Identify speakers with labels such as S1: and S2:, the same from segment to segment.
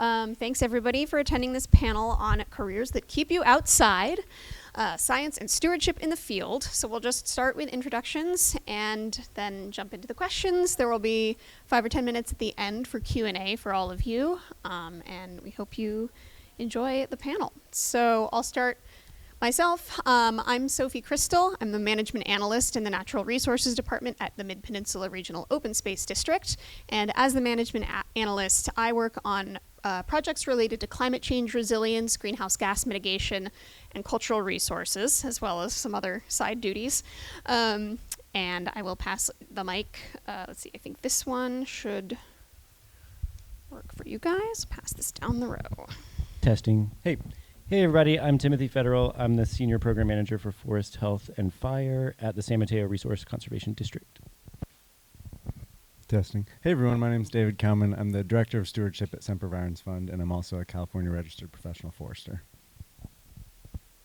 S1: Thanks everybody for attending this panel on careers that keep you outside, science and stewardship in the field. So we'll just start with introductions and then jump into the questions. There will be 5 or 10 minutes at the end for Q&A for all of you, and we hope you enjoy the panel. So I'll start myself. I'm Sophie Christel. I'm the management analyst in the Natural Resources Department at the Midpeninsula Regional Open Space District. And as the management analyst, I work on projects related to climate change resilience, greenhouse gas mitigation, and cultural resources, as well as some other side duties. And I will pass the mic. Let's see, I think this one should work for you guys. Pass this down the row.
S2: Testing. Hey everybody, I'm Timothy Federal. I'm the Senior Program Manager for Forest Health and Fire at the San Mateo Resource Conservation District.
S3: Testing. Hey everyone, my name is David Cowman. I'm the Director of Stewardship at Sempervirens Fund, and I'm also a California Registered Professional Forester.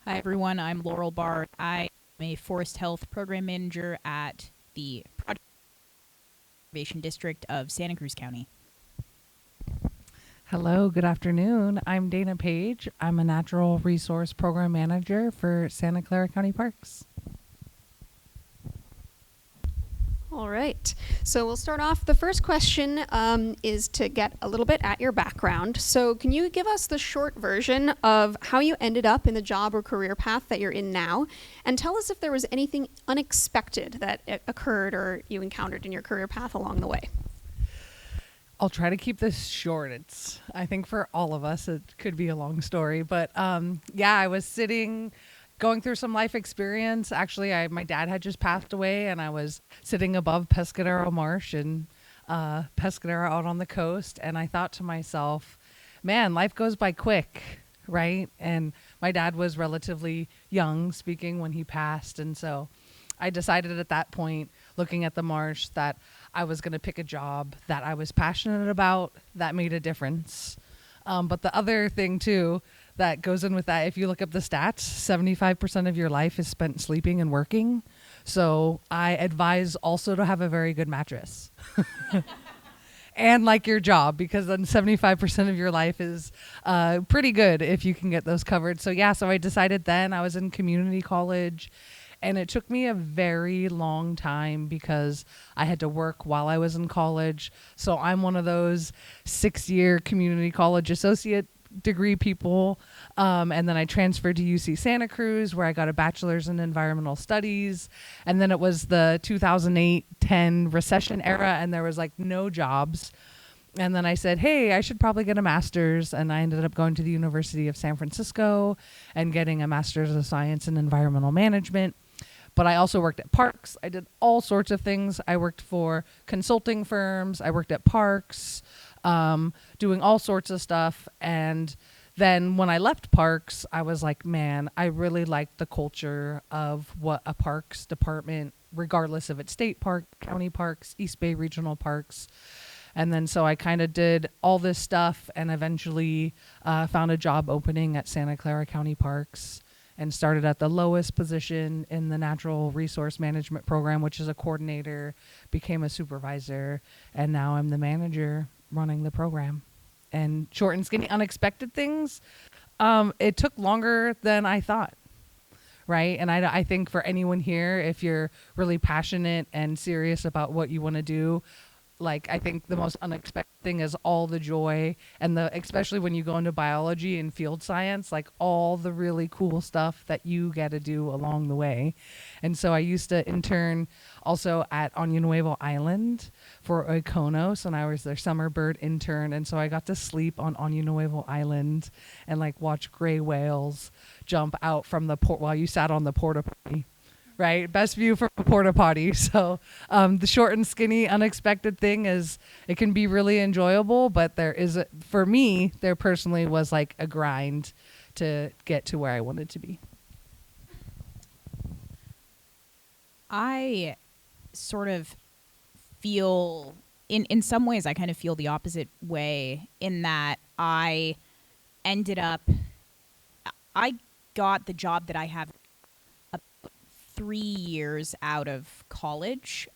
S4: Hi everyone, I'm Laurel Bard. I am a Forest Health Program Manager at the Project Conservation District of Santa Cruz County.
S5: Hello, good afternoon. I'm Dana Page. I'm a Natural Resource Program Manager for Santa Clara County Parks.
S1: All right, so we'll start off. The first question is to get a little bit at your background. So can you give us the short version of how you ended up in the job or career path that you're in now? And tell us if there was anything unexpected that occurred or you encountered in your career path along the way.
S5: I'll try to keep this short. I think for all of us, it could be a long story. But I was going through some life experience. Actually, my dad had just passed away, and I was sitting above Pescadero Marsh in Pescadero out on the coast. And I thought to myself, man, life goes by quick, right? And my dad was relatively young speaking when he passed. And so I decided at that point, looking at the marsh, that I was going to pick a job that I was passionate about that made a difference. But the other thing, too, that goes in with that, if you look up the stats, 75% of your life is spent sleeping and working. So I advise also to have a very good mattress. And like your job, because then 75% of your life is pretty good if you can get those covered. So I decided then. I was in community college. And it took me a very long time because I had to work while I was in college. So I'm one of those 6-year community college associate degree people. And then I transferred to UC Santa Cruz, where I got a bachelor's in environmental studies. And then it was the 2008-10 recession era, and there was like no jobs. And then I said, hey, I should probably get a master's. And I ended up going to the University of San Francisco and getting a master's of science in environmental management. But I also worked at parks. I did all sorts of things. I worked for consulting firms. I worked at parks, doing all sorts of stuff. And then when I left parks, I was like, man, I really liked the culture of what a parks department, regardless of its state park, county parks, East Bay regional parks. And then so I kind of did all this stuff and eventually found a job opening at Santa Clara County Parks, and started at the lowest position in the Natural Resource Management Program, which is a coordinator, became a supervisor, and now I'm the manager running the program. And short and skinny, unexpected things, it took longer than I thought, right? And I think for anyone here, if you're really passionate and serious about what you want to do, like, I think the most unexpected thing is all the joy and especially when you go into biology and field science, like all the really cool stuff that you get to do along the way. And so I used to intern also at Año Nuevo Island for Oikonos, and I was their summer bird intern. And so I got to sleep on Año Nuevo Island and like watch gray whales jump out from the port while you sat on the porta potty. Right? Best view from a porta potty. So the short and skinny unexpected thing is it can be really enjoyable, but for me, there personally was like a grind to get to where I wanted to be.
S4: I sort of feel, in some ways, I kind of feel the opposite way in that I got the job that I have 3 years out of college,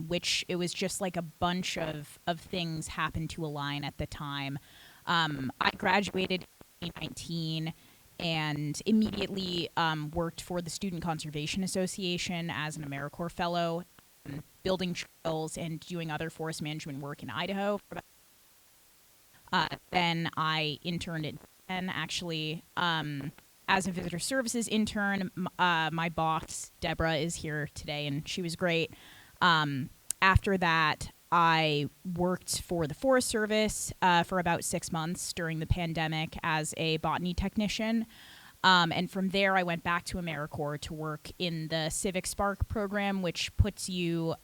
S4: which it was just like a bunch of things happened to align at the time. I graduated in 2019 and immediately worked for the Student Conservation Association as an AmeriCorps fellow, building trails and doing other forest management work in Idaho. Then I interned at Penn, actually, as a visitor services intern. My boss, Deborah, is here today, and she was great. After that, I worked for the Forest Service for about 6 months during the pandemic as a botany technician. And from there, I went back to AmeriCorps to work in the Civic Spark program, which puts you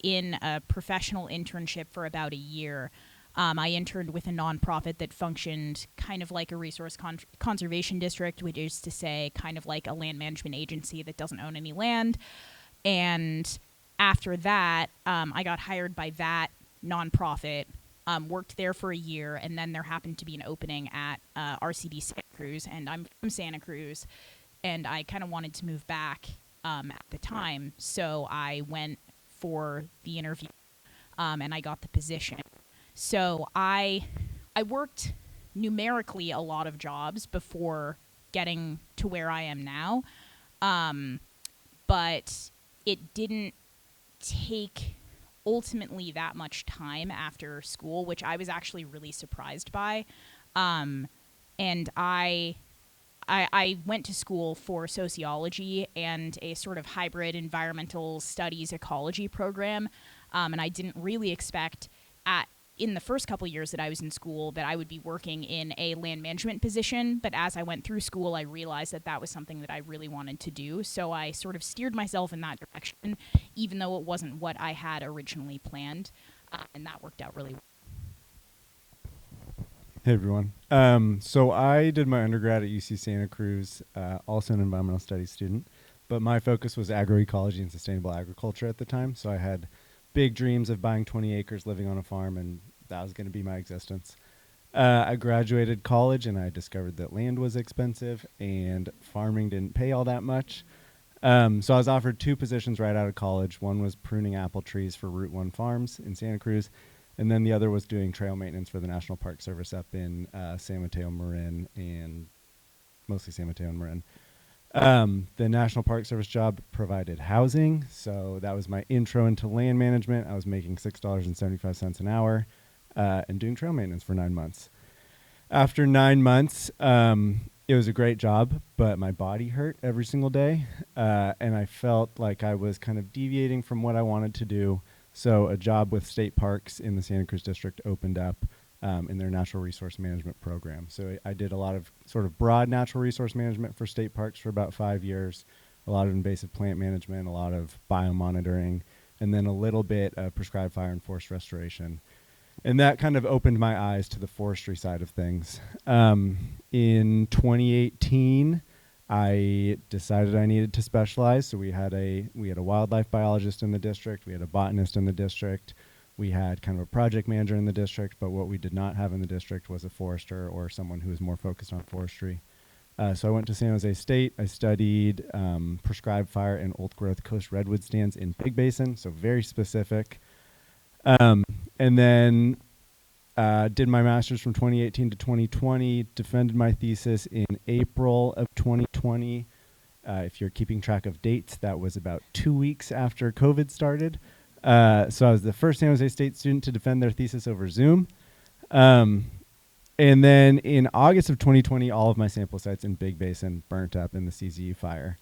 S4: in a professional internship for about a year. I interned with a nonprofit that functioned kind of like a resource conservation district, which is to say kind of like a land management agency that doesn't own any land. And after that, I got hired by that nonprofit, worked there for a year, and then there happened to be an opening at RCD Santa Cruz, and I'm from Santa Cruz, and I kind of wanted to move back at the time, so I went for the interview, and I got the position. So I worked numerically a lot of jobs before getting to where I am now, but it didn't take ultimately that much time after school, which I was actually really surprised by. And I went to school for sociology and a sort of hybrid environmental studies ecology program, and I didn't really expect in the first couple years that I was in school that I would be working in a land management position. But as I went through school, I realized that that was something that I really wanted to do. So I sort of steered myself in that direction, even though it wasn't what I had originally planned. And that worked out really well.
S3: Hey everyone. So I did my undergrad at UC Santa Cruz, also an environmental studies student, but my focus was agroecology and sustainable agriculture at the time. So I had big dreams of buying 20 acres, living on a farm, and that was going to be my existence. I graduated college and I discovered that land was expensive and farming didn't pay all that much. So I was offered 2 positions right out of college. One was pruning apple trees for Route 1 farms in Santa Cruz, and then the other was doing trail maintenance for the National Park Service up in San Mateo, Marin, and mostly San Mateo and Marin. The National Park Service job provided housing, so that was my intro into land management. I was making $6.75 an hour and doing trail maintenance for 9 months. After 9 months, it was a great job, but my body hurt every single day, and I felt like I was kind of deviating from what I wanted to do. So a job with state parks in the Santa Cruz district opened up in their natural resource management program. So I did a lot of sort of broad natural resource management for state parks for about 5 years, a lot of invasive plant management, a lot of biomonitoring, and then a little bit of prescribed fire and forest restoration. And that kind of opened my eyes to the forestry side of things. In 2018, I decided I needed to specialize. So we had a wildlife biologist in the district, we had a botanist in the district, we had kind of a project manager in the district, but what we did not have in the district was a forester or someone who was more focused on forestry. So I went to San Jose State. I studied prescribed fire and old growth coast redwood stands in Big Basin, so very specific. And then did my master's from 2018 to 2020, defended my thesis in April of 2020. If you're keeping track of dates, that was about 2 weeks after COVID started. So I was the first San Jose State student to defend their thesis over Zoom. And then in August of 2020, all of my sample sites in Big Basin burnt up in the CZU fire.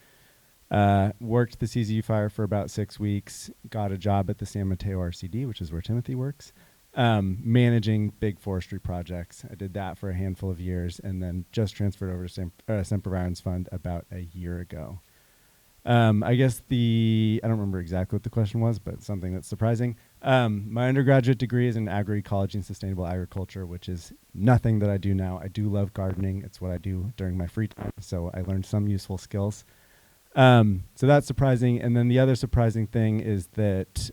S3: Worked the CZU fire for about 6 weeks, got a job at the San Mateo RCD, which is where Timothy works, managing big forestry projects. I did that for a handful of years and then just transferred over to Sempervirens Fund about a year ago. I guess I don't remember exactly what the question was, but something that's surprising. My undergraduate degree is in agroecology and sustainable agriculture, which is nothing that I do now. I do love gardening. It's what I do during my free time, so I learned some useful skills. So that's surprising. And then the other surprising thing is that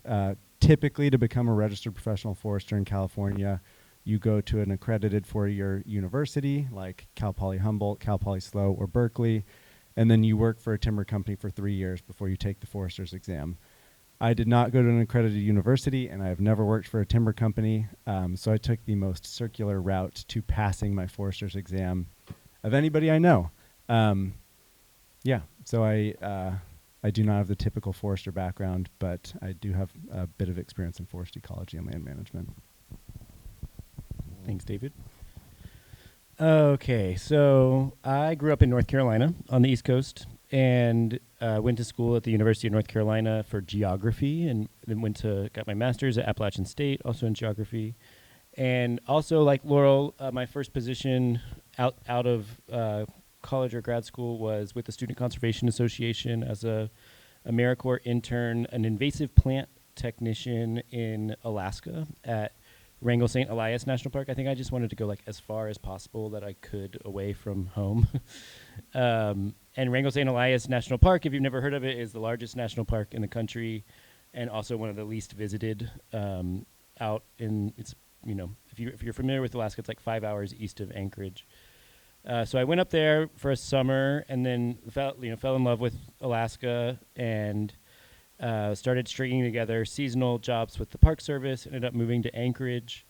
S3: typically to become a registered professional forester in California, you go to an accredited 4-year university like Cal Poly Humboldt, Cal Poly SLO, or Berkeley, and then you work for a timber company for 3 years before you take the forester's exam. I did not go to an accredited university, and I have never worked for a timber company, so I took the most circular route to passing my forester's exam of anybody I know. So I do not have the typical forester background, but I do have a bit of experience in forest ecology and land management.
S2: Thanks, David. Okay, so I grew up in North Carolina on the East Coast and went to school at the University of North Carolina for geography, and then got my master's at Appalachian State, also in geography. And also, like Laurel, my first position out of college or grad school was with the Student Conservation Association as a AmeriCorps intern, an invasive plant technician in Alaska at Wrangell St. Elias National Park. I think I just wanted to go like as far as possible that I could away from home. And Wrangell St. Elias National Park, if you've never heard of it, is the largest national park in the country and also one of the least visited out in, it's, if you're familiar with Alaska, it's like 5 hours east of Anchorage. So I went up there for a summer and then fell in love with Alaska and started stringing together seasonal jobs with the Park Service. Ended up moving to Anchorage,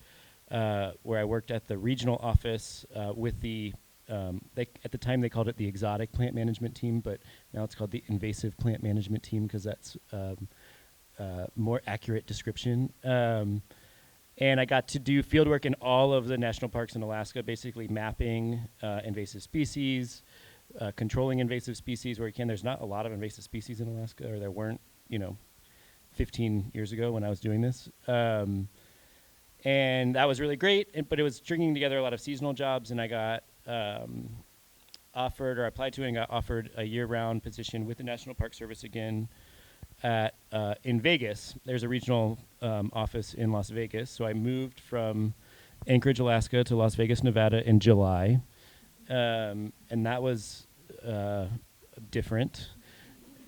S2: where I worked at the regional office with the. At the time they called it the exotic plant management team, but now it's called the invasive plant management team because that's more accurate description. And I got to do field work in all of the national parks in Alaska, basically mapping invasive species, controlling invasive species where you can. There's not a lot of invasive species in Alaska, or there weren't, 15 years ago when I was doing this. And that was really great, but it was stringing together a lot of seasonal jobs, and I got offered, or applied to and got offered a year-round position with the National Park Service again in Vegas. There's a regional office in Las Vegas, so I moved from Anchorage, Alaska to Las Vegas, Nevada in July, and that was different.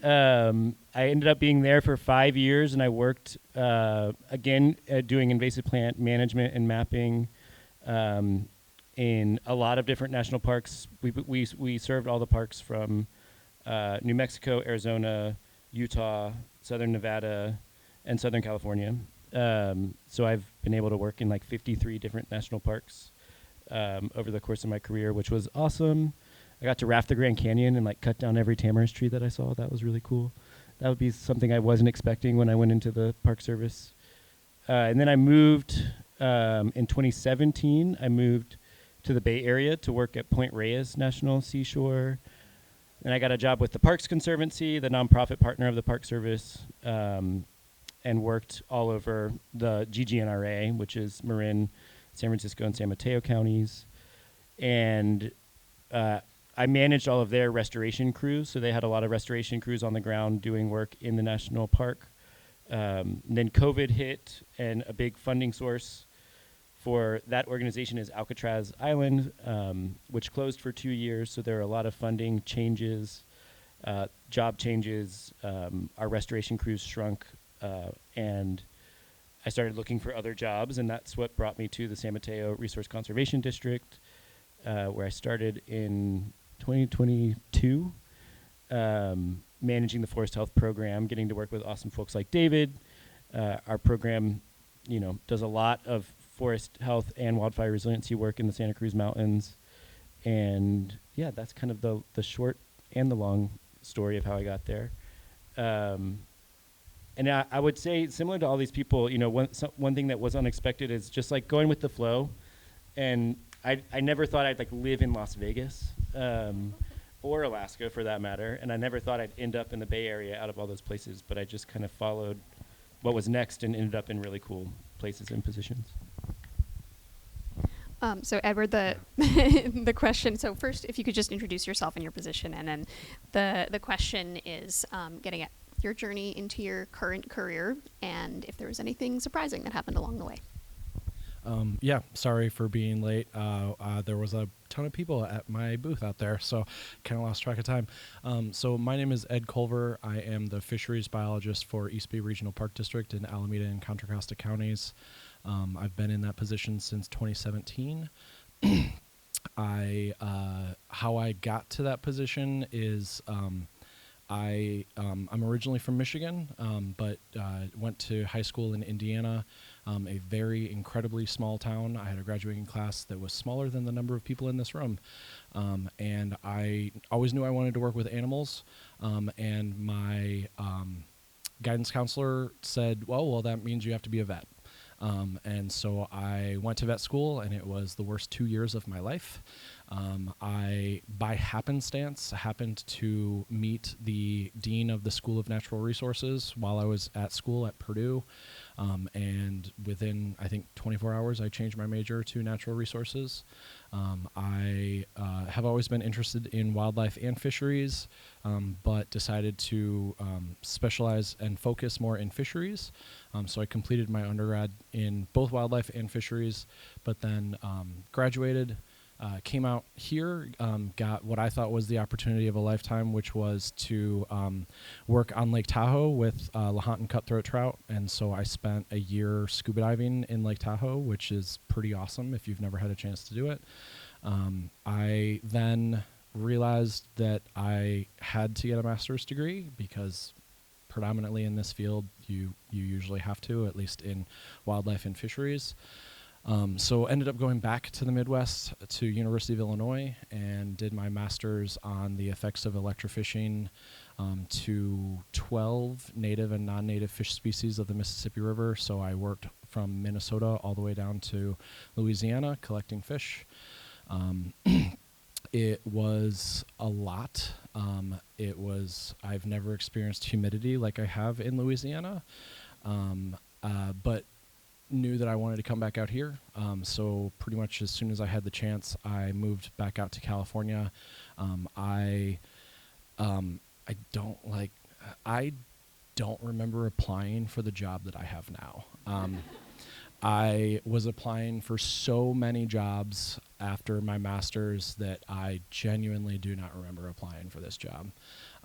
S2: I ended up being there for 5 years, and I worked again doing invasive plant management and mapping in a lot of different national parks. We served all the parks from New Mexico, Arizona, Utah, Southern Nevada, and Southern California. So I've been able to work in like 53 different national parks over the course of my career, which was awesome. I got to raft the Grand Canyon and like cut down every tamarisk tree that I saw. That was really cool. That would be something I wasn't expecting when I went into the Park Service. And then I moved in 2017. I moved to the Bay Area to work at Point Reyes National Seashore. And I got a job with the Parks Conservancy, the nonprofit partner of the Park Service, and worked all over the GGNRA, which is Marin, San Francisco, and San Mateo counties. And I managed all of their restoration crews, so they had a lot of restoration crews on the ground doing work in the national park. Then COVID hit, and a big funding source for that organization is Alcatraz Island, which closed for 2 years, so there are a lot of funding changes, job changes. Our restoration crews shrunk, and I started looking for other jobs, and that's what brought me to the San Mateo Resource Conservation District, where I started in 2022, managing the forest health program, getting to work with awesome folks like David. Our program, does a lot of forest health and wildfire resiliency work in the Santa Cruz Mountains. And yeah, that's kind of the short and the long story of how I got there. And I would say, similar to all these people, one thing that was unexpected is just like going with the flow. And I never thought I'd like live in Las Vegas or Alaska for that matter. And I never thought I'd end up in the Bay Area out of all those places, but I just kind of followed what was next and ended up in really cool places and positions.
S1: So Edward, the the question, so first, if you could just introduce yourself and your position, and then the question is getting at your journey into your current career and if there was anything surprising that happened along the way.
S6: Yeah, sorry for being late. There was a ton of people at my booth out there, so kind of lost track of time. So my name is Ed Culver. I am the Fisheries Biologist for East Bay Regional Park District in Alameda and Contra Costa counties. I've been in that position since 2017. How I got to that position is I'm originally from Michigan, but went to high school in Indiana, a very incredibly small town. I had a graduating class that was smaller than the number of people in this room, and I always knew I wanted to work with animals, and my guidance counselor said, well, that means you have to be a vet. And so I went to vet school, and it was the worst 2 years of my life. I, by happenstance, happened to meet the dean of the School of Natural Resources while I was at school at Purdue. And within, I think, 24 hours, I changed my major to natural resources. I have always been interested in wildlife and fisheries, but decided to specialize and focus more in fisheries. So I completed my undergrad in both wildlife and fisheries, but then graduated, came out here, got what I thought was the opportunity of a lifetime, which was to work on Lake Tahoe with Lahontan cutthroat trout. And so I spent a year scuba diving in Lake Tahoe, which is pretty awesome if you've never had a chance to do it. I then realized that I had to get a master's degree because predominantly in this field, you usually have to, at least in wildlife and fisheries. So ended up going back to the Midwest to University of Illinois and did my master's on the effects of electrofishing to 12 native and non-native fish species of the Mississippi River. So I worked from Minnesota all the way down to Louisiana collecting fish. It was a lot. I've never experienced humidity like I have in Louisiana, but knew that I wanted to come back out here. So pretty much as soon as I had the chance, I moved back out to California. I don't remember applying for the job that I have now. I was applying for so many jobs after my master's that I genuinely do not remember applying for this job.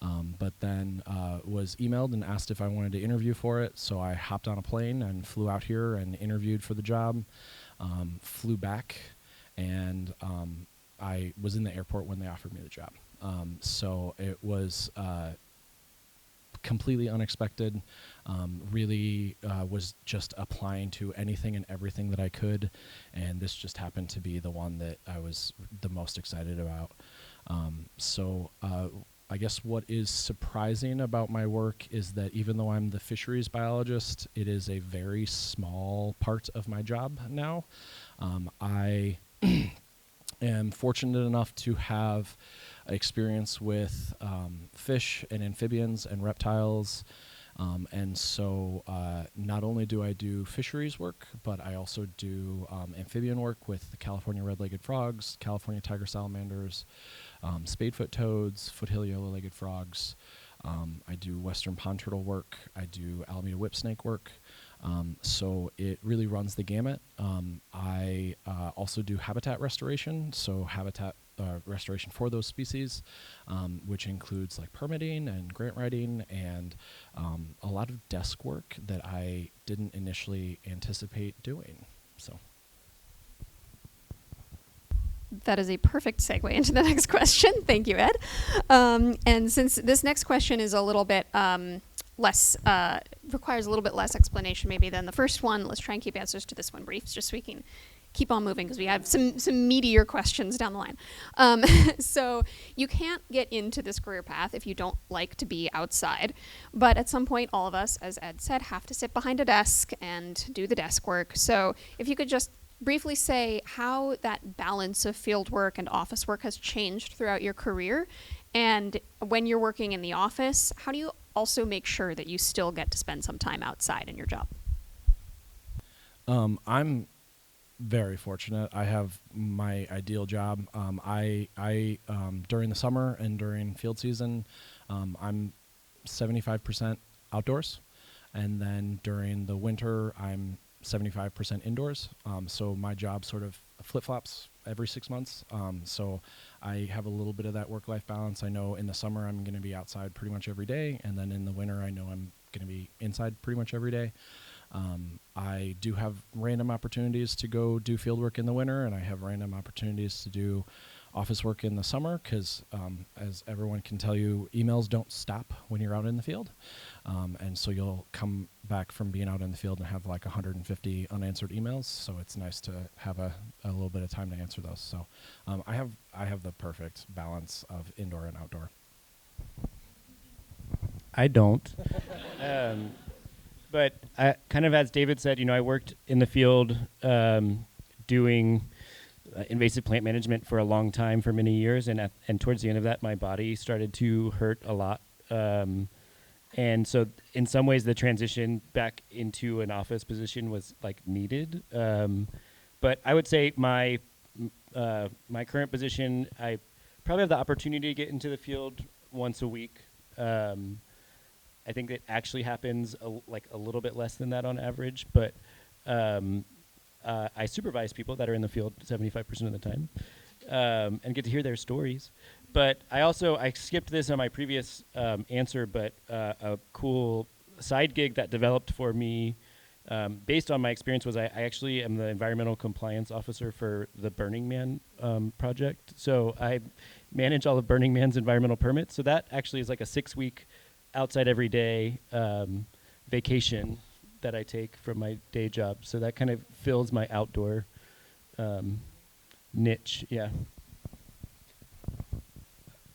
S6: But then was emailed and asked if I wanted to interview for it. So I hopped on a plane and flew out here and interviewed for the job, flew back, and I was in the airport when they offered me the job. So it was completely unexpected. Really was just applying to anything and everything that I could, and this just happened to be the one that I was the most excited about. So I guess what is surprising about my work is that even though I'm the fisheries biologist, it is a very small part of my job now. I am fortunate enough to have experience with fish and amphibians and reptiles. And so not only do I do fisheries work, but I also do amphibian work with the California red-legged frogs, California tiger salamanders, spadefoot toads, foothill yellow-legged frogs. I do western pond turtle work. I do Alameda whipsnake work. So it really runs the gamut. I also do habitat restoration, so habitat restoration for those species, which includes like permitting and grant writing and a lot of desk work that I didn't initially anticipate doing. So
S1: that is a perfect segue into the next question. Thank you, Ed. And since this next question is a little bit less, requires a little bit less explanation maybe than the first one, let's try and keep answers to this one brief, just so we can keep on moving because we have some meatier questions down the line. So you can't get into this career path if you don't like to be outside. But at some point, all of us, as Ed said, have to sit behind a desk and do the desk work. So if you could just briefly say how that balance of field work and office work has changed throughout your career. And when you're working in the office, how do you also make sure that you still get to spend some time outside in your job?
S6: I'm very fortunate. I have my ideal job. I during the summer and during field season, I'm 75% outdoors, and then during the winter, I'm 75% indoors. So my job sort of flip-flops every 6 months. So I have a little bit of that work-life balance. I know in the summer I'm going to be outside pretty much every day, and then in the winter I know I'm going to be inside pretty much every day. I do have random opportunities to go do field work in the winter, and I have random opportunities to do office work in the summer because, as everyone can tell you, emails don't stop when you're out in the field. And so you'll come back from being out in the field and have like 150 unanswered emails. So it's nice to have a little bit of time to answer those. So I have the perfect balance of indoor and outdoor.
S2: I don't. But I, kind of as David said, I worked in the field doing invasive plant management for a long time, for many years, and towards the end of that, my body started to hurt a lot. And so in some ways, the transition back into an office position was like needed. But I would say my current position, I probably have the opportunity to get into the field once a week. I think it actually happens a little bit less than that on average, but I supervise people that are in the field 75% of the time and get to hear their stories. But I skipped this on my previous answer, but a cool side gig that developed for me based on my experience was I actually am the environmental compliance officer for the Burning Man project. So I manage all of Burning Man's environmental permits. So that actually is like a 6-week outside every day vacation that I take from my day job. So that kind of fills my outdoor niche. Yeah.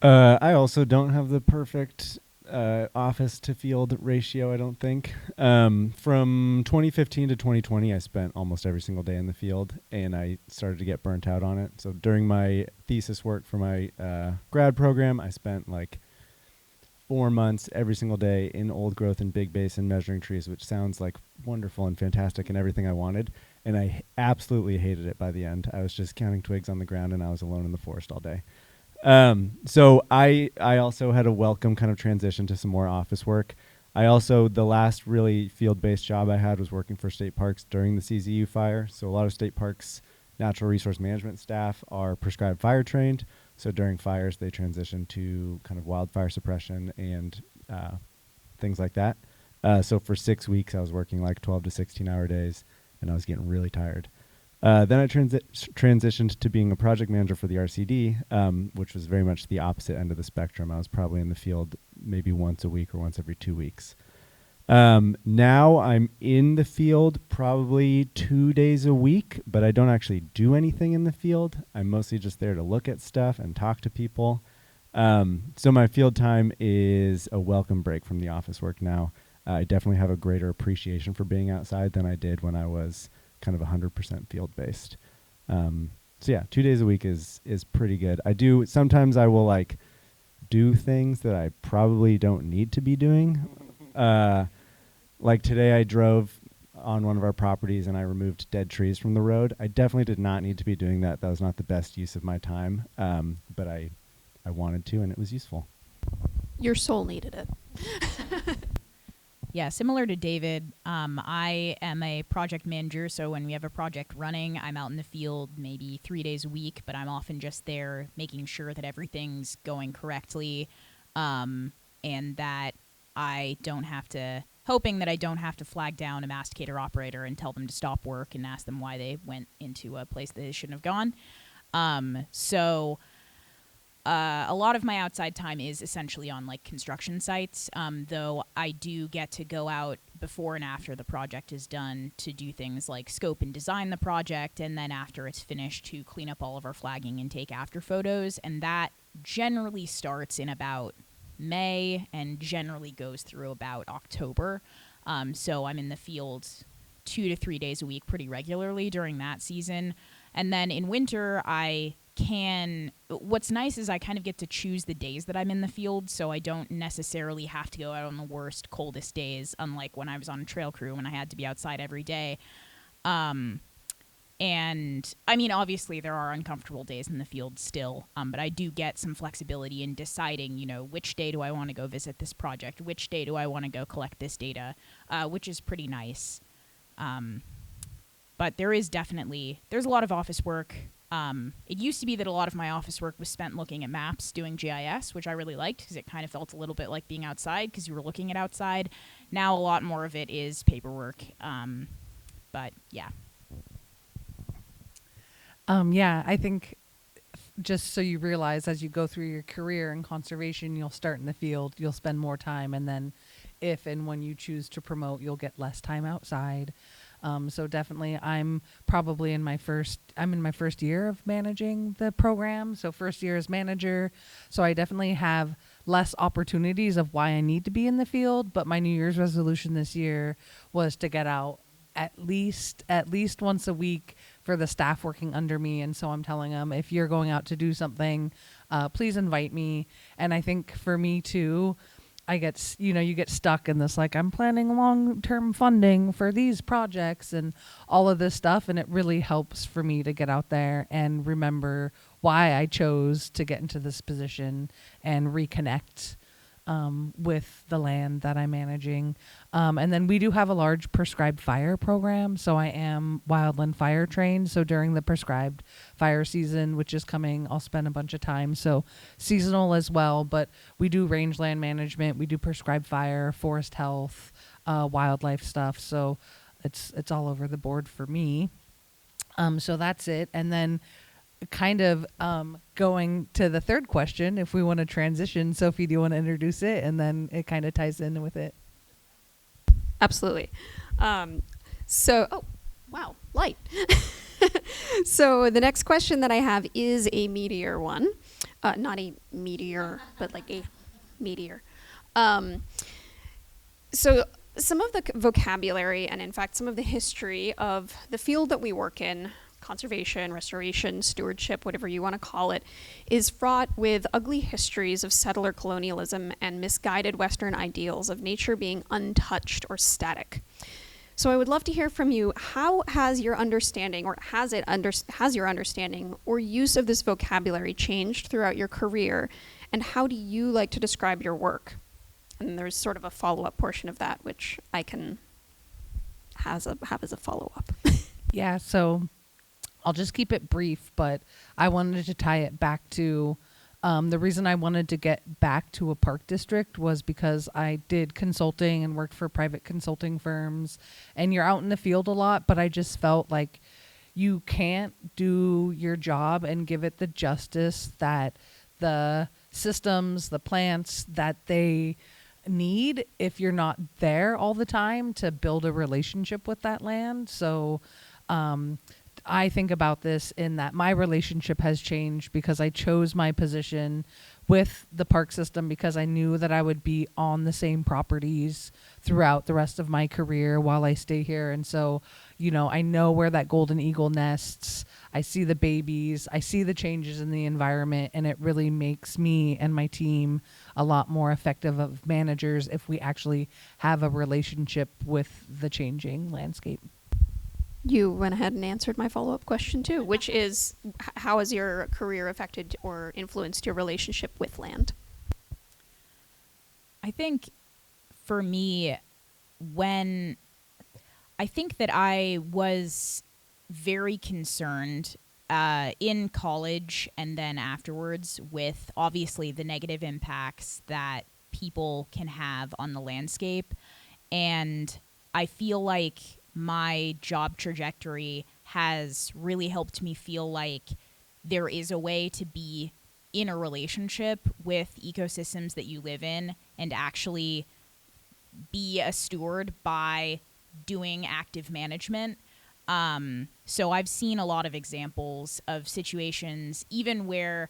S3: I also don't have the perfect office to field ratio, I don't think. From 2015 to 2020, I spent almost every single day in the field, and I started to get burnt out on it. So during my thesis work for my grad program, I spent like 4 months every single day in old growth and big basin measuring trees, which sounds like wonderful and fantastic and everything I wanted. And I absolutely hated it by the end. I was just counting twigs on the ground, and I was alone in the forest all day. So I also had a welcome kind of transition to some more office work. The last really field-based job I had was working for state parks during the CZU fire. So a lot of state parks natural resource management staff are prescribed fire trained. So during fires, they transition to kind of wildfire suppression and things like that. So for 6 weeks, I was working like 12 to 16-hour days, and I was getting really tired. Then I transitioned to being a project manager for the RCD, which was very much the opposite end of the spectrum. I was probably in the field maybe once a week or once every 2 weeks. Now I'm in the field probably 2 days a week, but I don't actually do anything in the field. I'm mostly just there to look at stuff and talk to people. So my field time is a welcome break from the office work now. I definitely have a greater appreciation for being outside than I did when I was kind of 100% field-based. So yeah, 2 days a week is pretty good. Sometimes I will like do things that I probably don't need to be doing. Like today I drove on one of our properties and I removed dead trees from the road. I definitely did not need to be doing that. That was not the best use of my time, but I wanted to, and it was useful.
S1: Your soul needed it.
S4: Yeah, similar to David, I am a project manager, so when we have a project running, I'm out in the field maybe 3 days a week, but I'm often just there making sure that everything's going correctly, and that hoping that I don't have to flag down a masticator operator and tell them to stop work and ask them why they went into a place they shouldn't have gone. A lot of my outside time is essentially on like construction sites, though I do get to go out before and after the project is done to do things like scope and design the project, and then after it's finished to clean up all of our flagging and take after photos, and that generally starts in about May and generally goes through about October. So I'm in the field 2 to 3 days a week pretty regularly during that season. And then in winter, what's nice is I kind of get to choose the days that I'm in the field, so I don't necessarily have to go out on the worst, coldest days, unlike when I was on a trail crew when I had to be outside every day. And I mean, obviously there are uncomfortable days in the field still, but I do get some flexibility in deciding, which day do I want to go visit this project, which day do I want to go collect this data, which is pretty nice. But there's a lot of office work. It used to be that a lot of my office work was spent looking at maps, doing GIS, which I really liked because it kind of felt a little bit like being outside because you were looking at outside. Now a lot more of it is paperwork. But yeah.
S5: Yeah, I think just so you realize as you go through your career in conservation, you'll start in the field, you'll spend more time, and then if and when you choose to promote, you'll get less time outside. So definitely I'm in my first year of managing the program. So first year as manager. So I definitely have less opportunities of why I need to be in the field. But my New Year's resolution this year was to get out at least once a week for the staff working under me. And so I'm telling them, if you're going out to do something, please invite me. And I think for me too, you get stuck in this, like, I'm planning long-term funding for these projects and all of this stuff. And it really helps for me to get out there and remember why I chose to get into this position and reconnect with the land that I'm managing. And then we do have a large prescribed fire program. So I am wildland fire trained. So during the prescribed fire season, which is coming, I'll spend a bunch of time. So seasonal as well, but we do rangeland management. We do prescribed fire, forest health, wildlife stuff. So it's all over the board for me. So that's it. And then kind of going to the third question, if we want to transition, Sophie, do you want to introduce it? And then it kind of ties in with it.
S1: Absolutely. Oh, wow, light. So the next question that I have is a meteor one. Not a meteor, but like a meteor. So some of the vocabulary and, in fact, some of the history of the field that we work in, conservation, restoration, stewardship, whatever you want to call it, is fraught with ugly histories of settler colonialism and misguided Western ideals of nature being untouched or static. So I would love to hear from you. How has your understanding, or has your understanding or use of this vocabulary changed throughout your career, and how do you like to describe your work? And there's sort of a follow-up portion of that, which I can have as a follow-up.
S5: Yeah, so I'll just keep it brief, but I wanted to tie it back to the reason I wanted to get back to a park district was because I did consulting and worked for private consulting firms, and you're out in the field a lot, but I just felt like you can't do your job and give it the justice that the systems, the plants that they need if you're not there all the time to build a relationship with that land. So I think about this in that my relationship has changed because I chose my position with the park system because I knew that I would be on the same properties throughout the rest of my career while I stay here. And so, I know where that golden eagle nests. I see the babies. I see the changes in the environment, and it really makes me and my team a lot more effective of managers if we actually have a relationship with the changing landscape.
S1: You went ahead and answered my follow-up question too, which is how has your career affected or influenced your relationship with land?
S4: I think for me, I think that I was very concerned in college and then afterwards with obviously the negative impacts that people can have on the landscape. And I feel like my job trajectory has really helped me feel like there is a way to be in a relationship with ecosystems that you live in and actually be a steward by doing active management. So I've seen a lot of examples of situations even where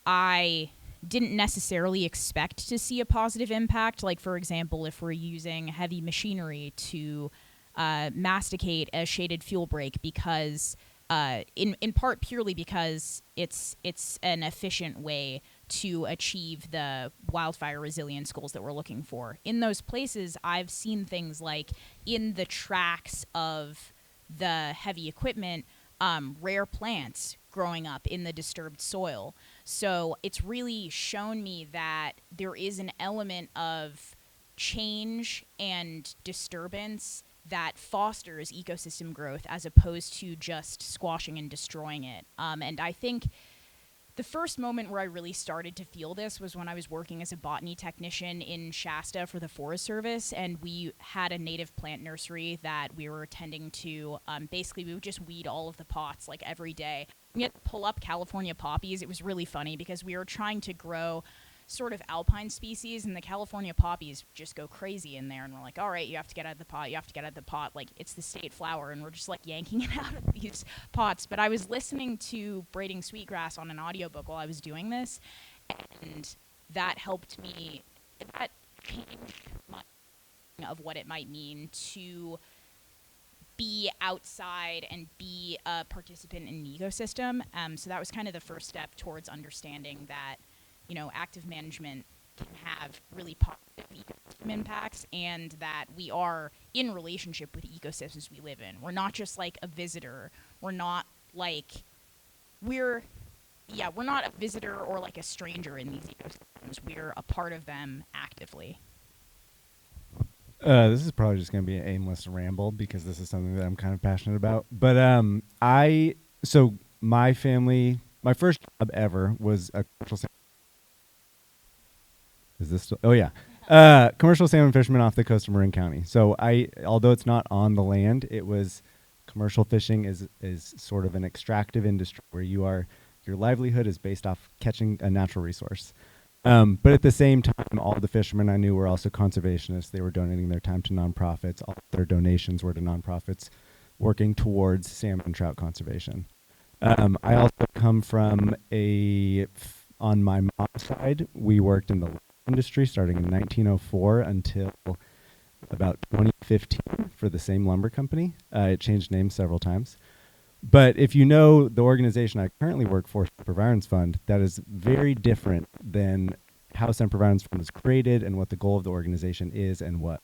S4: I didn't necessarily expect to see a positive impact. Like, for example, if we're using heavy machinery to masticate a shaded fuel break because in part purely because it's an efficient way to achieve the wildfire resilience goals that we're looking for. In those places, I've seen things like in the tracks of the heavy equipment, rare plants growing up in the disturbed soil. So it's really shown me that there is an element of change and disturbance that fosters ecosystem growth as opposed to just squashing and destroying it. And I think the first moment where I really started to feel this was when I was working as a botany technician in Shasta for the Forest Service, and we had a native plant nursery that we were tending to. Basically, we would just weed all of the pots like every day. We had to pull up California poppies. It was really funny because we were trying to grow sort of alpine species, and the California poppies just go crazy in there, and we're like, all right, you have to get out of the pot, you have to get out of the pot, like it's the state flower, and we're just like yanking it out of these pots. But I was listening to Braiding Sweetgrass on an audiobook while I was doing this, and that helped me, that changed my of what it might mean to be outside and be a participant in an ecosystem. So that was kind of the first step towards understanding that, you know, active management can have really positive ecosystem impacts, and that we are in relationship with the ecosystems we live in. We're not just like a visitor. We're not like, we're not a visitor or like a stranger in these ecosystems. We're a part of them actively.
S3: This is probably just going to be an aimless ramble because this is something that I'm kind of passionate about. But so my family, my first job ever was a commercial. Is this still? Oh yeah, commercial salmon fisherman off the coast of Marin County. So although it's not on the land, it was commercial fishing is sort of an extractive industry where your livelihood is based off catching a natural resource. But at the same time, all the fishermen I knew were also conservationists. They were donating their time to nonprofits. All their donations were to nonprofits working towards salmon and trout conservation. I also come from on my mom's side, we worked in the industry starting in 1904 until about 2015 for the same lumber company. It changed names several times. But if you know the organization I currently work for, Sempervirens Fund, that is very different than how Sempervirens Fund was created and what the goal of the organization is and what.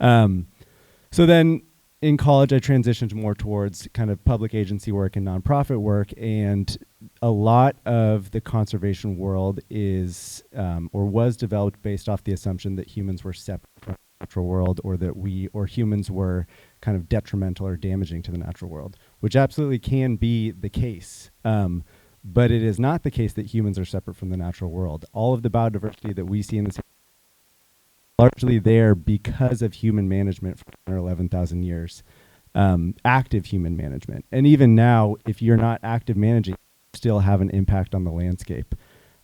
S3: So then in college, I transitioned more towards kind of public agency work and nonprofit work, and a lot of the conservation world is or was developed based off the assumption that humans were separate from the natural world, or that humans were kind of detrimental or damaging to the natural world, which absolutely can be the case. But it is not the case that humans are separate from the natural world. All of the biodiversity that we see in this largely there because of human management for 10 or 11,000 years, active human management. And even now, if you're not active managing, you still have an impact on the landscape.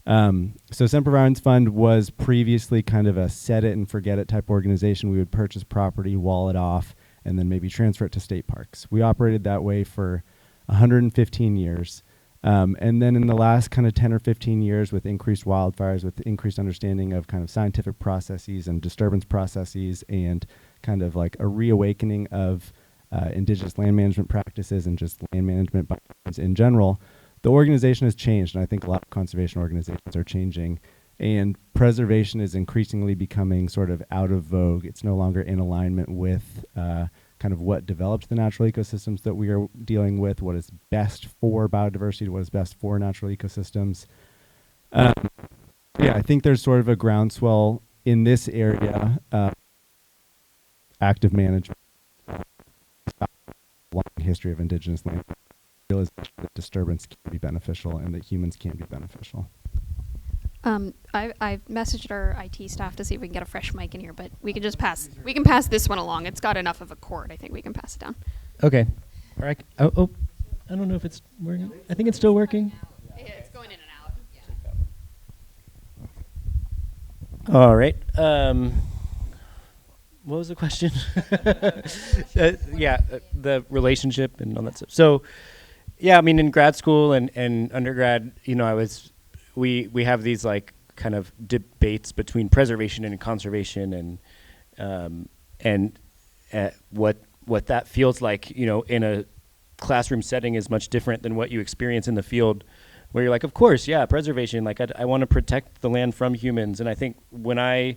S3: So Sempervirens Fund was previously kind of a set it and forget it type organization. We would purchase property, wall it off, and then maybe transfer it to state parks. We operated that way for 115 years. And then in the last kind of 10 or 15 years, with increased wildfires, with increased understanding of kind of scientific processes and disturbance processes, and kind of like a reawakening of indigenous land management practices and just land management in general, the organization has changed. And I think a lot of conservation organizations are changing. And preservation is increasingly becoming sort of out of vogue. It's no longer in alignment with kind of what develops the natural ecosystems that we are dealing with, what is best for biodiversity, what is best for natural ecosystems. Yeah, I think there's sort of a groundswell in this area, active management, long history of indigenous land, realization that disturbance can be beneficial and that humans can be beneficial.
S1: I've messaged our IT staff to see if we can get a fresh mic in here, but we can just pass. We can pass this one along. It's got enough of a cord. I think we can pass it down.
S2: Okay. All right. I don't know if it's working. I think it's still working.
S1: Yeah, it's going in and out. Yeah.
S2: All right. What was the question? The relationship and all that stuff. So, yeah, I mean, in grad school and undergrad, you know, we have these like kind of debates between preservation and conservation, and what that feels like, you know, in a classroom setting is much different than what you experience in the field, where you're like, of course, yeah, preservation, like I want to protect the land from humans. And I think when I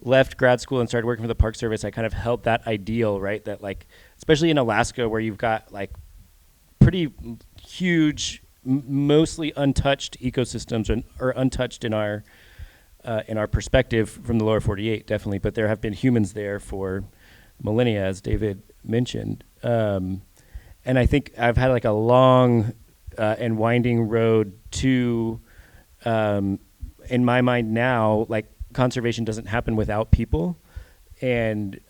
S2: left grad school and started working for the Park Service, I kind of held that ideal, right? That like, especially in Alaska, where you've got like pretty huge, mostly untouched ecosystems, or untouched in our perspective from the lower 48, definitely. But there have been humans there for millennia, as David mentioned. And I think I've had like a long and winding road to, in my mind now, like conservation doesn't happen without people, and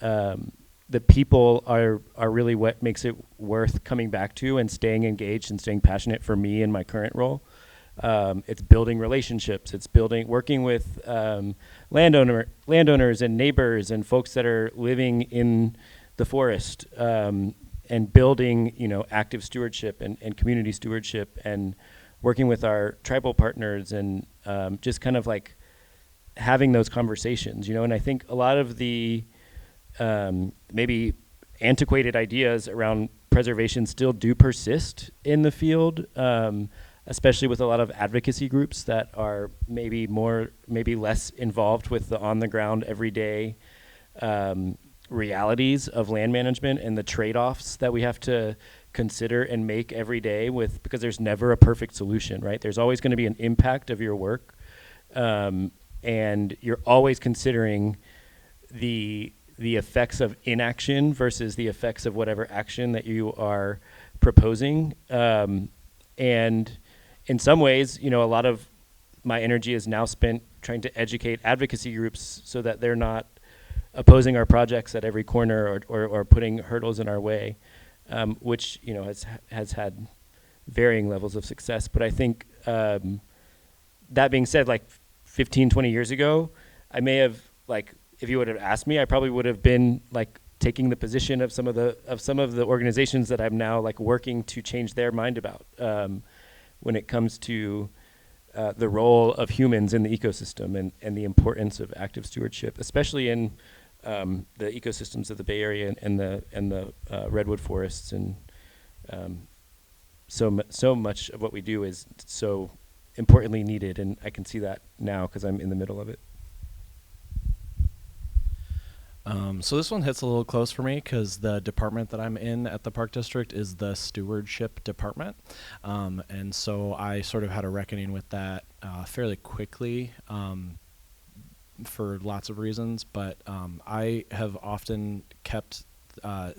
S2: the people are really what makes it worth coming back to and staying engaged and staying passionate for me in my current role. It's building relationships. It's working with landowners and neighbors and folks that are living in the forest, and building, active stewardship and community stewardship, and working with our tribal partners, and just kind of like having those conversations, and I think a lot of the maybe antiquated ideas around preservation still do persist in the field, especially with a lot of advocacy groups that are maybe less involved with the on-the-ground everyday realities of land management and the trade-offs that we have to consider and make every day because there's never a perfect solution, right? There's always going to be an impact of your work, and you're always considering the effects of inaction versus the effects of whatever action that you are proposing. And in some ways, a lot of my energy is now spent trying to educate advocacy groups so that they're not opposing our projects at every corner or putting hurdles in our way, which, has had varying levels of success. But I think that being said, like 15, 20 years ago, I may have, like, if you would have asked me, I probably would have been like taking the position of some of the organizations that I'm now like working to change their mind about, when it comes to the role of humans in the ecosystem and the importance of active stewardship, especially in the ecosystems of the Bay Area and the redwood forests, and so much of what we do is so importantly needed, and I can see that now because I'm in the middle of it.
S6: So this one hits a little close for me because the department that I'm in at the Park District is the Stewardship department. And so I sort of had a reckoning with that fairly quickly for lots of reasons. But I have often kept,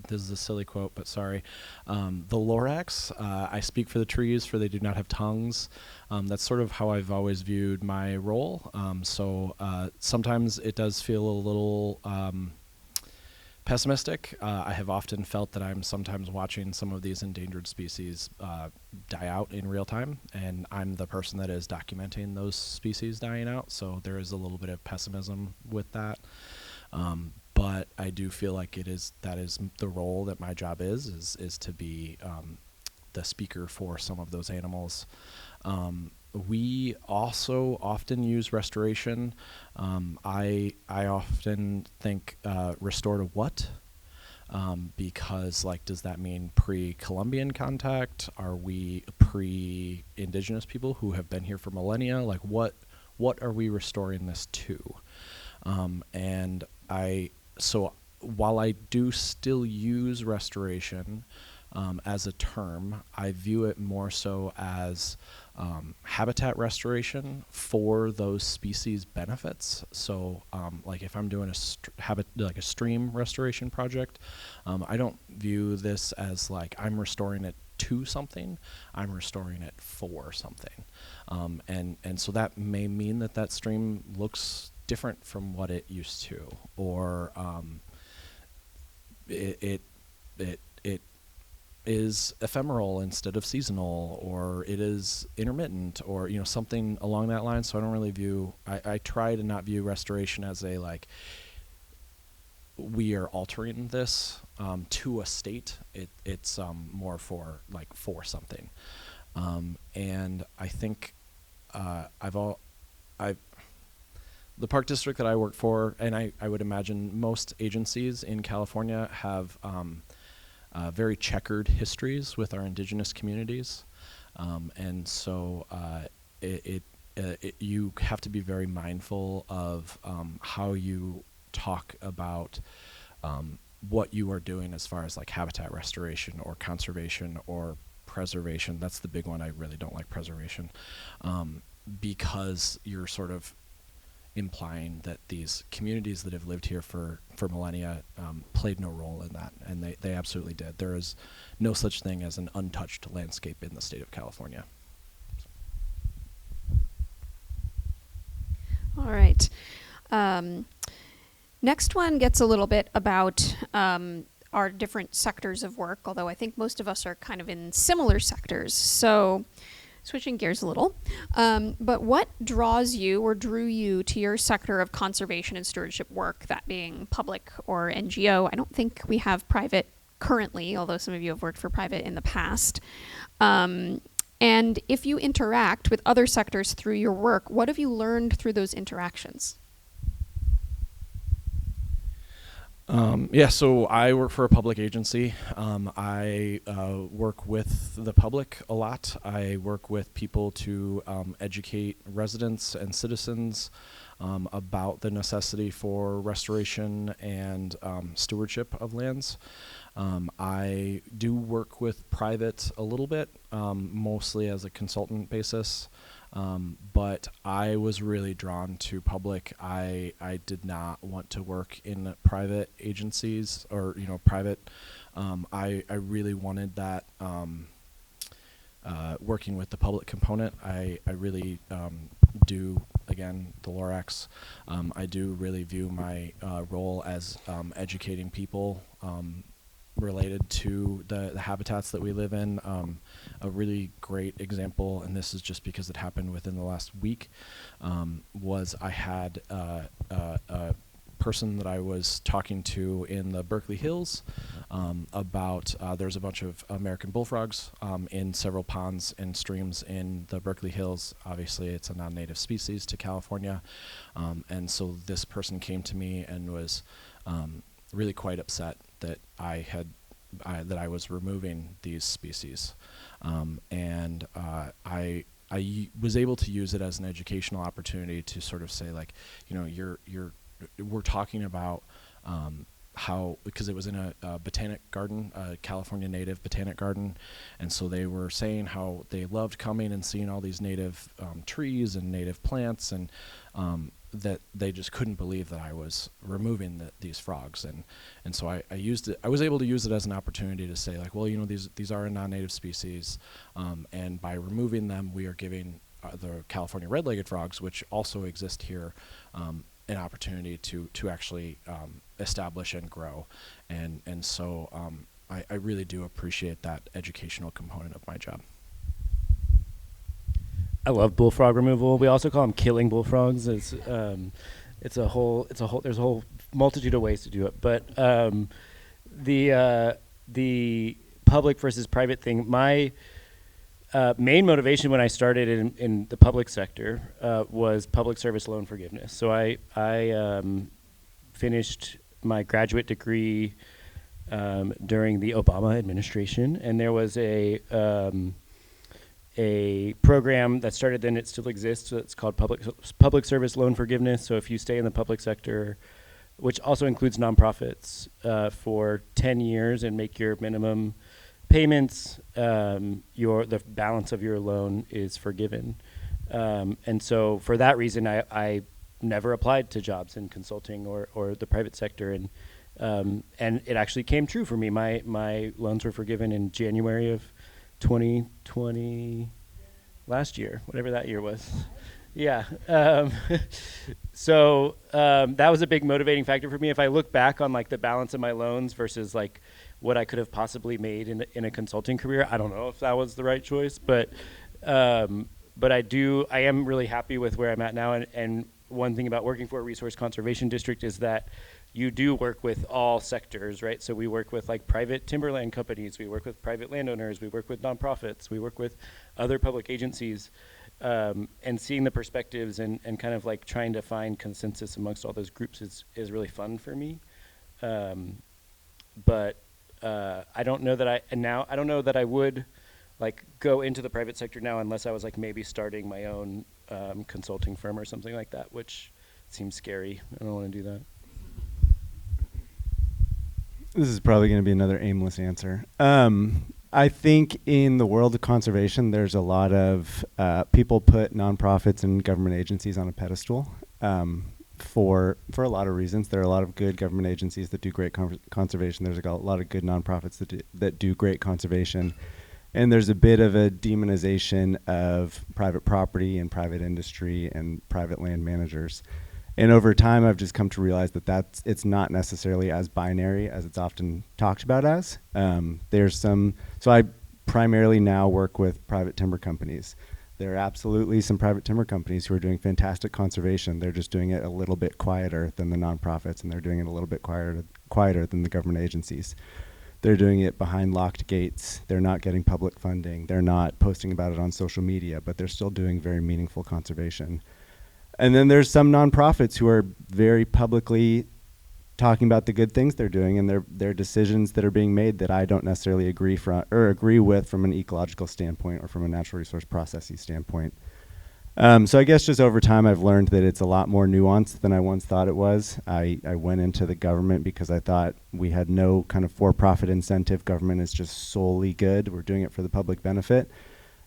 S6: this is a silly quote, but sorry, the Lorax, I speak for the trees, for they do not have tongues. That's sort of how I've always viewed my role. So sometimes it does feel a little pessimistic. I have often felt that I'm sometimes watching some of these endangered species die out in real time, and I'm the person that is documenting those species dying out, so there is a little bit of pessimism with that. But I do feel like that is the role that my job is to be the speaker for some of those animals. We also often use restoration. I often think restore to what? Because, like, does that mean pre-Columbian contact? Are we pre-indigenous people who have been here for millennia? Like, what are we restoring this to? So while I do still use restoration as a term, I view it more so as habitat restoration for those species benefits. So like if I'm doing a stream restoration project, I don't view this as like I'm restoring it to something, I'm restoring it for something. And so that may mean that stream looks different from what it used to, or it is ephemeral instead of seasonal, or it is intermittent, or something along that line. So I don't really view, I try to not view restoration as a like we are altering this to a state. It's more for something, and I think the park district that I work for, and I would imagine most agencies in California have very checkered histories with our indigenous communities, and so you have to be very mindful of how you talk about what you are doing as far as like habitat restoration or conservation or preservation. That's the big one. I really don't like preservation, because you're sort of implying that these communities that have lived here for millennia played no role in that, and they absolutely did. There is no such thing as an untouched landscape in the state of California.
S1: All right. Next one gets a little bit about our different sectors of work, although I think most of us are kind of in similar sectors. So switching gears a little, but what draws you or drew you to your sector of conservation and stewardship work, that being public or NGO? I don't think we have private currently, although some of you have worked for private in the past. And if you interact with other sectors through your work, what have you learned through those interactions?
S6: So I work for a public agency. I work with the public a lot. I work with people to educate residents and citizens about the necessity for restoration and stewardship of lands. I do work with private a little bit, mostly as a consultant basis. But I was really drawn to public. I did not want to work in private agencies or, private. I really wanted that working with the public component. I really do, again, the Lorax. I do really view my role as educating people related to the habitats that we live in. A really great example, and this is just because it happened within the last week, was I had a person that I was talking to in the Berkeley Hills about there's a bunch of American bullfrogs in several ponds and streams in the Berkeley Hills. Obviously, it's a non-native species to California, and so this person came to me and was really quite upset that I was removing these species, and I was able to use it as an educational opportunity to sort of say, like, we're talking about how, because it was in a botanic garden, a California native botanic garden, and so they were saying how they loved coming and seeing all these native trees and native plants, and that they just couldn't believe that I was removing these frogs, and so I used it. I was able to use it as an opportunity to say, like, well, these are a non-native species, and by removing them, we are giving the California red-legged frogs, which also exist here, an opportunity to actually establish and grow, and so I really do appreciate that educational component of my job.
S2: I love bullfrog removal. We also call them killing bullfrogs. There's a whole multitude of ways to do it. But the public versus private thing, my main motivation when I started in the public sector was public service loan forgiveness. So I finished my graduate degree during the Obama administration, and there was a program that started then, it still exists. It's called public service loan forgiveness. So if you stay in the public sector, which also includes nonprofits, for 10 years and make your minimum payments, the balance of your loan is forgiven. And so for that reason, I never applied to jobs in consulting or the private sector, and it actually came true for me. My loans were forgiven in January of 2020, last year, whatever that year was. Yeah. So that was a big motivating factor for me. If I look back on like the balance of my loans versus like what I could have possibly made in a consulting career, I don't know if that was the right choice, but I am really happy with where I'm at now. And one thing about working for a resource conservation district is that you do work with all sectors, right? So we work with like private timberland companies, we work with private landowners, we work with nonprofits, we work with other public agencies, and seeing the perspectives and kind of like trying to find consensus amongst all those groups is really fun for me. But I don't know that I would like go into the private sector now unless I was like maybe starting my own consulting firm or something like that, which seems scary. I don't want to do that.
S3: This is probably going to be another aimless answer. I think in the world of conservation, there's a lot of people put nonprofits and government agencies on a pedestal. for a lot of reasons. There are a lot of good government agencies that do great conservation. There's a lot of good nonprofits that do great conservation. And there's a bit of a demonization of private property and private industry and private land managers. And over time, I've just come to realize that it's not necessarily as binary as it's often talked about as. So I primarily now work with private timber companies. There are absolutely some private timber companies who are doing fantastic conservation. They're just doing it a little bit quieter than the nonprofits, and they're doing it a little bit quieter than the government agencies. They're doing it behind locked gates. They're not getting public funding. They're not posting about it on social media, but they're still doing very meaningful conservation. And then there's some nonprofits who are very publicly talking about the good things they're doing and their decisions that are being made that I don't necessarily agree with from an ecological standpoint or from a natural resource processing standpoint. So I guess just over time I've learned that it's a lot more nuanced than I once thought it was. I went into the government because I thought we had no kind of for-profit incentive. Government is just solely good. We're doing it for the public benefit.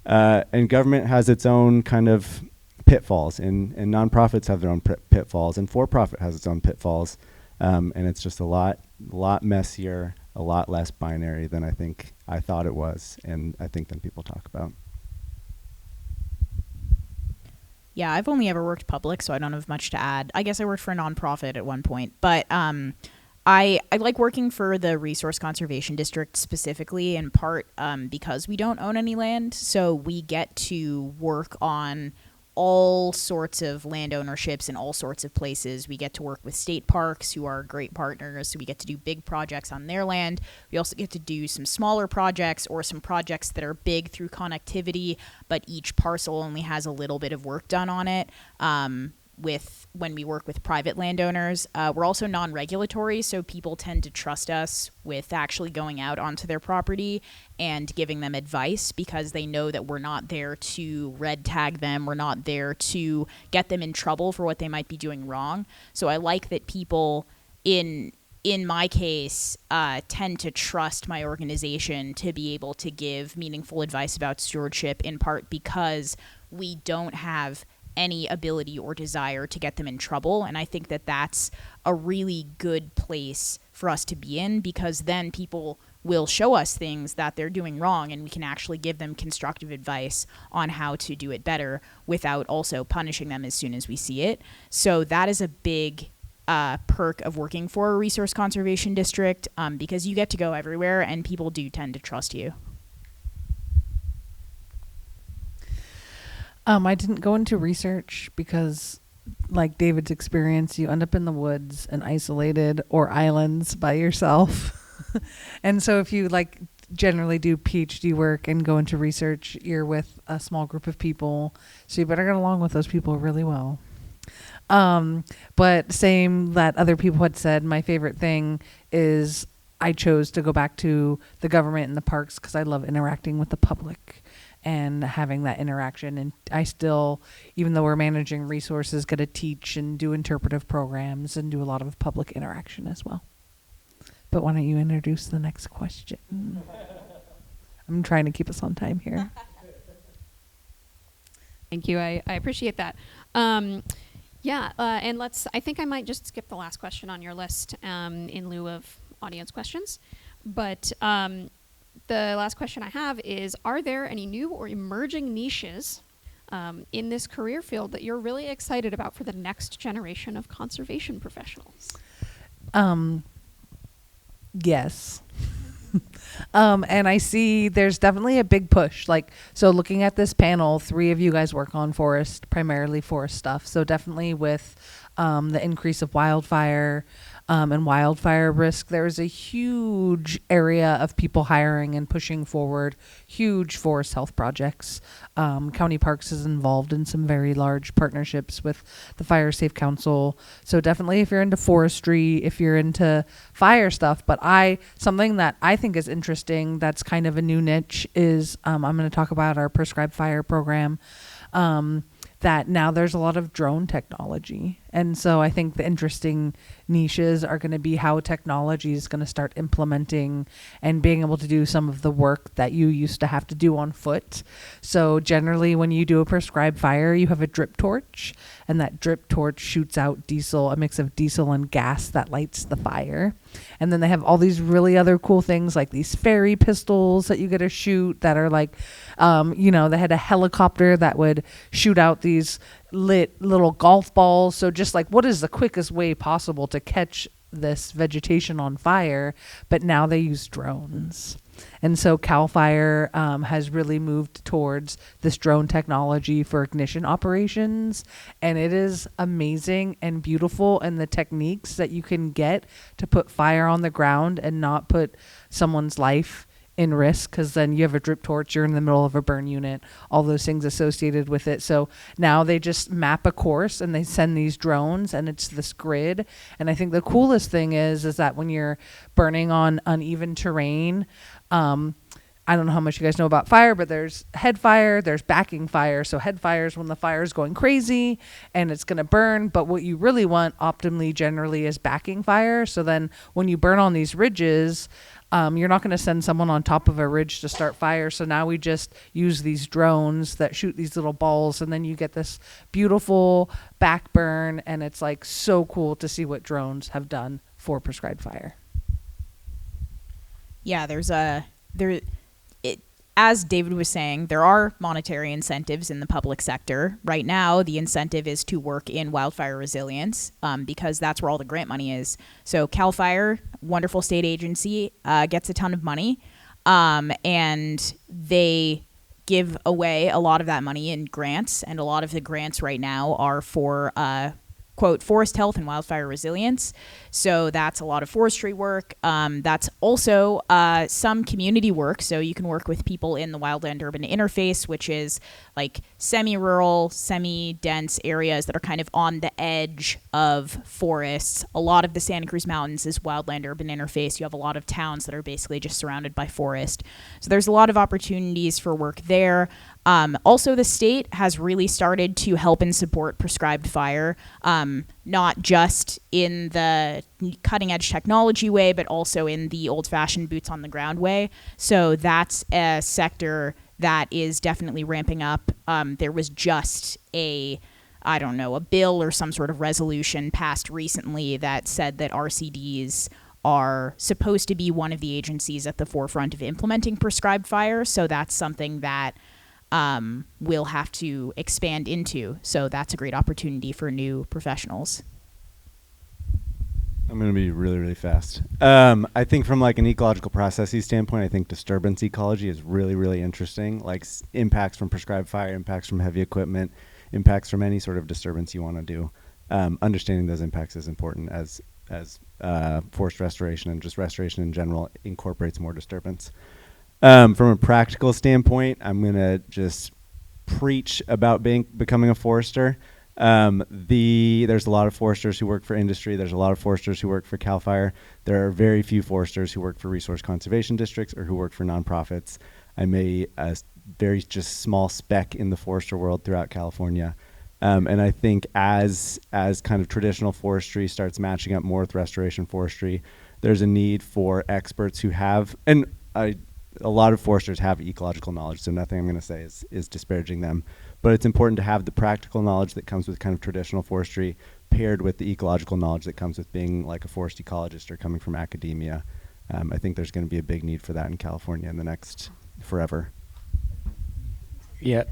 S3: And government has its own kind of pitfalls, and nonprofits have their own pitfalls, and for-profit has its own pitfalls. And it's just a lot messier, a lot less binary than I thought it was, and I think than people talk about.
S4: Yeah, I've only ever worked public, so I don't have much to add. I guess I worked for a nonprofit at one point, but I like working for the Resource Conservation District specifically, in part because we don't own any land, so we get to work on all sorts of land ownerships in all sorts of places. We get to work with state parks, who are great partners, so we get to do big projects on their land. We also get to do some smaller projects or some projects that are big through connectivity, but each parcel only has a little bit of work done on it. When we work with private landowners, we're also non-regulatory, so people tend to trust us with actually going out onto their property and giving them advice, because they know that we're not there to red tag them. We're not there to get them in trouble for what they might be doing wrong. So I like that people in my case tend to trust my organization to be able to give meaningful advice about stewardship, in part because we don't have any ability or desire to get them in trouble. And I think that that's a really good place for us to be in, because then people will show us things that they're doing wrong, and we can actually give them constructive advice on how to do it better without also punishing them as soon as we see it. So that is a big perk of working for a resource conservation district, because you get to go everywhere and people do tend to trust you.
S5: I didn't go into research because, like David's experience, you end up in the woods and isolated or islands by yourself. And so if you generally do PhD work and go into research, you're with a small group of people. So you better get along with those people really well. But same that other people had said, my favorite thing is I chose to go back to the government and the parks because I love interacting with the public and having that interaction. And I still, even though we're managing resources, get to teach and do interpretive programs and do a lot of public interaction as well. But why don't you introduce the next question? I'm trying to keep us on time here.
S1: Thank you. I appreciate that. And I think I might just skip the last question on your list in lieu of audience questions. But the last question I have is, are there any new or emerging niches in this career field that you're really excited about for the next generation of conservation professionals?
S5: Yes. And I see there's definitely a big push. So looking at this panel, 3 of you guys work on primarily forest stuff. So definitely with the increase of wildfire and wildfire risk, there's a huge area of people hiring and pushing forward huge forest health projects. County Parks is involved in some very large partnerships with the Fire Safe Council. So definitely if you're into forestry, if you're into fire stuff, but something that I think is interesting that's kind of a new niche is I'm going to talk about our prescribed fire program. That now there's a lot of drone technology And so I think the interesting niches are going to be how technology is going to start implementing and being able to do some of the work that you used to have to do on foot. So generally when you do a prescribed fire, you have a drip torch, and that drip torch shoots out diesel, a mix of diesel and gas that lights the fire. And then they have all these really other cool things like these fairy pistols that you get to shoot that are like, they had a helicopter that would shoot out these lit little golf balls. So just like, what is the quickest way possible to catch this vegetation on fire? But now they use drones. And so CAL FIRE has really moved towards this drone technology for ignition operations. And it is amazing and beautiful. And the techniques that you can get to put fire on the ground and not put someone's life in risk, because then you have a drip torch, you're in the middle of a burn unit, all those things associated with it. So now they just map a course and they send these drones, and it's this grid. And I think the coolest thing is that when you're burning on uneven terrain, I don't know how much you guys know about fire, but there's head fire, there's backing fire. So head fire is when the fire is going crazy and it's going to burn. But what you really want optimally generally is backing fire. So then when you burn on these ridges, you're not going to send someone on top of a ridge to start fire. So now we just use these drones that shoot these little balls, and then you get this beautiful back burn. And it's like so cool to see what drones have done for prescribed fire.
S4: Yeah, as David was saying, there are monetary incentives in the public sector. Right now, the incentive is to work in wildfire resilience because that's where all the grant money is. So CAL FIRE, wonderful state agency, gets a ton of money, and they give away a lot of that money in grants, and a lot of the grants right now are for quote, forest health and wildfire resilience. So that's a lot of forestry work. That's also some community work. So you can work with people in the wildland urban interface, which is like semi-rural, semi-dense areas that are kind of on the edge of forests. A lot of the Santa Cruz Mountains is wildland urban interface. You have a lot of towns that are basically just surrounded by forest. So there's a lot of opportunities for work there. Also, the state has really started to help and support prescribed fire, not just in the cutting edge technology way, but also in the old fashioned boots on the ground way. So that's a sector that is definitely ramping up. There was just a bill or some sort of resolution passed recently that said that RCDs are supposed to be one of the agencies at the forefront of implementing prescribed fire. So that's something that we'll have to expand into. So that's a great opportunity for new professionals.
S3: I'm going to be really, really fast. I think from like an ecological processes standpoint, I think disturbance ecology is really, really interesting. Like impacts from prescribed fire, impacts from heavy equipment, impacts from any sort of disturbance you want to do. Understanding those impacts is important as forest restoration and just restoration in general incorporates more disturbance. From a practical standpoint, I'm going to just preach about becoming a forester. There's a lot of foresters who work for industry. There's a lot of foresters who work for CAL FIRE. There are very few foresters who work for resource conservation districts or who work for nonprofits. I'm a very just small speck in the forester world throughout California. And I think as kind of traditional forestry starts matching up more with restoration forestry, there's a need for experts who have, a lot of foresters have ecological knowledge, so nothing I'm going to say is disparaging them. But it's important to have the practical knowledge that comes with kind of traditional forestry paired with the ecological knowledge that comes with being like a forest ecologist or coming from academia. I think there's going to be a big need for that in California in the next forever.
S2: Yeah,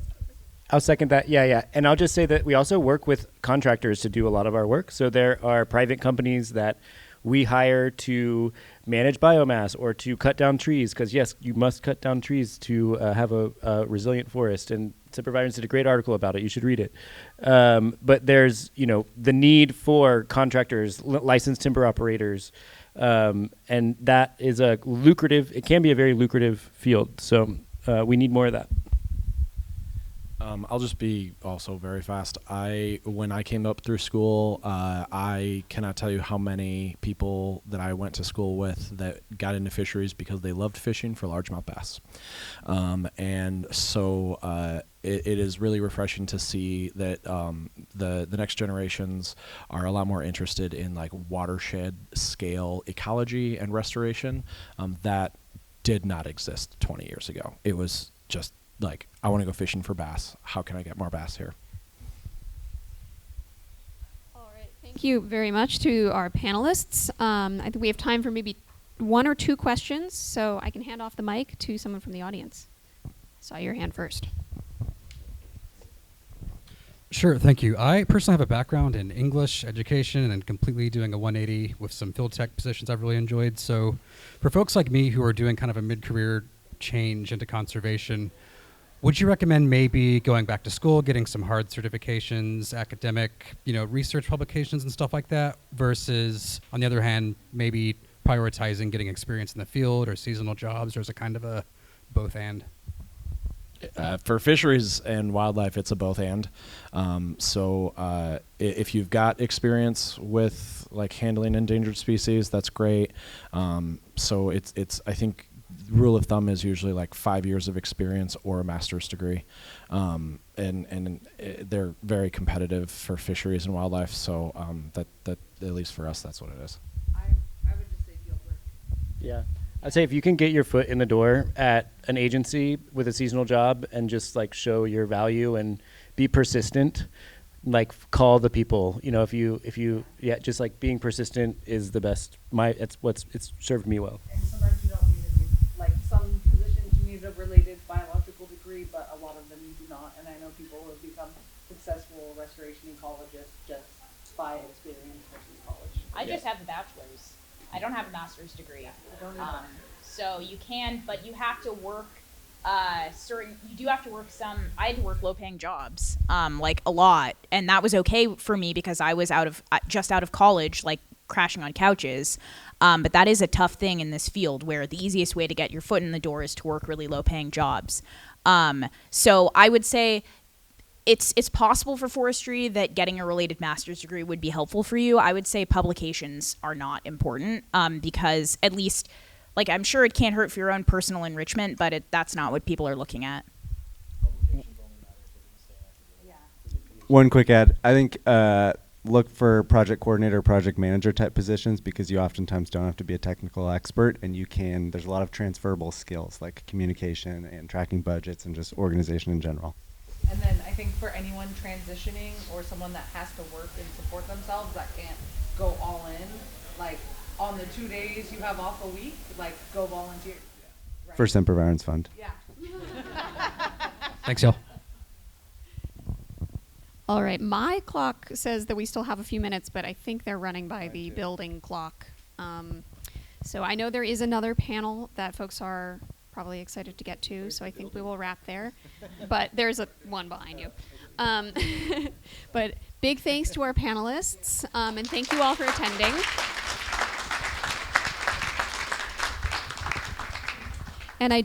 S2: I'll second that. Yeah. And I'll just say that we also work with contractors to do a lot of our work. So there are private companies that we hire to manage biomass or to cut down trees, because yes, you must cut down trees to have a resilient forest. And Sempervirens did a great article about it. You should read it. But there's the need for contractors, licensed timber operators, and that is it can be a very lucrative field. So we need more of that.
S6: I'll just be also very fast. When I came up through school, I cannot tell you how many people that I went to school with that got into fisheries because they loved fishing for largemouth bass. And so it is really refreshing to see that the next generations are a lot more interested in like watershed scale ecology and restoration that did not exist 20 years ago. It was just like, I want to go fishing for bass. How can I get more bass here?
S1: All right, thank you very much to our panelists. I think we have time for maybe 1 or 2 questions, so I can hand off the mic to someone from the audience. Saw your hand first.
S7: Sure, thank you. I personally have a background in English education and completely doing a 180 with some field tech positions I've really enjoyed. So for folks like me who are doing kind of a mid-career change into conservation, would you recommend maybe going back to school, getting some hard certifications, academic, research publications and stuff like that, versus, on the other hand, maybe prioritizing getting experience in the field or seasonal jobs, or is it kind of a both and?
S6: For fisheries and wildlife, it's a both and. If you've got experience with like handling endangered species, that's great. So it's I think rule of thumb is usually like 5 years of experience or a master's degree, and they're very competitive for fisheries and wildlife. So that at least for us, that's what it is.
S5: I would just say fieldwork.
S2: Yeah. I'd say if you can get your foot in the door at an agency with a seasonal job and just like show your value and be persistent, like call the people, if you just like being persistent is the best. It's served me well.
S5: And sometimes you don't need it. Like some positions you need a related biological degree, but a lot of them you do not. And I know people who have become successful restoration ecologists just by experience versus college.
S4: I just have a bachelor's. I don't have a master's degree. So you can, but you have to work you do have to work I had to work low-paying jobs, like a lot, and that was okay for me because I was just out of college, like crashing on couches. But that is a tough thing in this field, where the easiest way to get your foot in the door is to work really low-paying jobs. So I would say it's possible for forestry that getting a related master's degree would be helpful for you. I would say publications are not important, because at least, like, I'm sure it can't hurt for your own personal enrichment, but that's not what people are looking at.
S3: One quick add. I think look for project coordinator, project manager type positions, because you oftentimes don't have to be a technical expert, and there's a lot of transferable skills like communication and tracking budgets and just organization in general.
S5: And then I think for anyone transitioning or someone that has to work and support themselves that can't go all in, like on the 2 days you have off a week, like go volunteer. Right.
S3: For Sempervirens Fund.
S5: Yeah.
S7: Thanks, y'all.
S1: All right, my clock says that we still have a few minutes, but I think they're running by the building clock. So I know there is another panel that folks are probably excited to get to, so I think we will wrap there. But there's one behind you. But big thanks to our panelists, and thank you all for attending. And I do